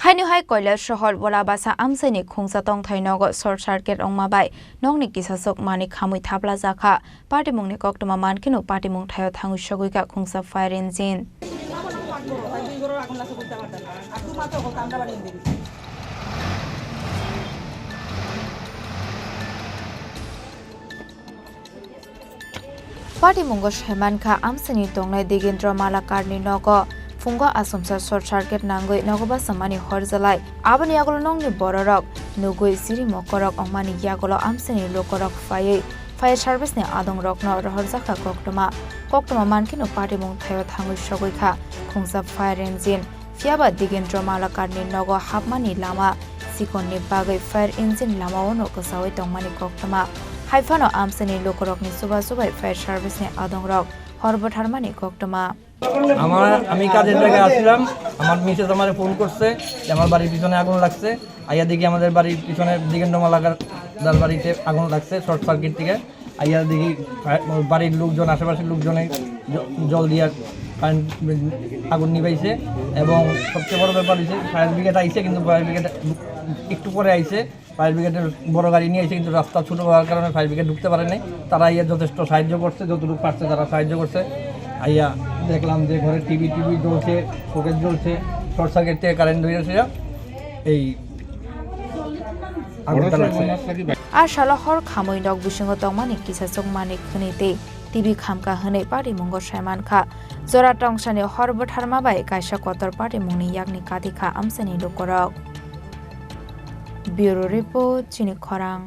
Hainu Koila Shahor Volabasa Amseni Khungsatong Thainogo Short Circuit Wngmabai Nokni kisaswk mani Khamwi Thapwla Chakha Party Mungni Koktoma Mankinu Party Mung Thayo Thangu Shoguika Khungsa Fire Engine Party Mungo Shemanka Amseni Tongnai Digendra Malakarni Nogo Fungo Asumsa Short Circuit Nangoi Nogoba Samani Horjalai Abani Yagolo Nongni Bororok Nugoi Siri Mokorok Omani Yagolo Amseni Lokorok Fire Service ne Adong Rokno Rohorjaka Koktoma Mankino Party Mung Thayo Thangu Shoguika Khungsa Fire Engine Fiaba Digendra Malakarni Nogo Hapmani Lama Sikonni Bagai Fire Engine Lama Ono Kosawi Tongmani Koktoma Haifano Amseni Lokorokni Suba Fire Service ne Adong Rok Horbotarmani Koktoma আমি কাজের জায়গায় আসছিলাম আমার Mrs আমারে phone করছে যে আমার বাড়ির পিছনে আগুন লাগছে আইয়া দেখি আমাদের বাড়ির পিছনে দিগেন্দ্রমা লাগার দাল বাড়িতে আগুন লাগছে শর্ট সার্কিট থেকে আইয়া দেখি বাড়ির লোকজন আশেপাশের লোকজনে জল দিয়া আগুন নিভাইছে এবং সবচেয়ে বড় ব্যাপার হচ্ছে ফায়ার ব্রিগেড আইছে কিন্তু ফায়ার ব্রিগেড একটু পরে আইছে ফায়ার ব্রিগেডের বড় গাড়ি নিয়ে আইছে কিন্তু রাস্তা ছোটো হওয়ার কারণে ফায়ার ব্রিগেড ঢুকতে পারে নাই তারা আইয়া যথেষ্ট সাহায্য করছে যতটুকু পারছে তারা সাহায্য করছে আইয়া দেখলাম যে ঘরে টিভি জ্বলছে শোকেস জ্বলছে শর্ট সার্কিট থেকে কারেন্ট ধরেছে এই আর শালহর খামই নক বিসঙ্গ তংমানি কিসাসক মানিক খনিতে টিভি খামকা হনে পার্টি মুঙ্গ সাইমানখা জরা টংসানি হরবঠারমাবাই কাইসা কতর পার্টি মুংনি ইয়াগনি কাদিখা আমসানি লোকরক ব্যুরো রিপোর্ট চিনি খরাং।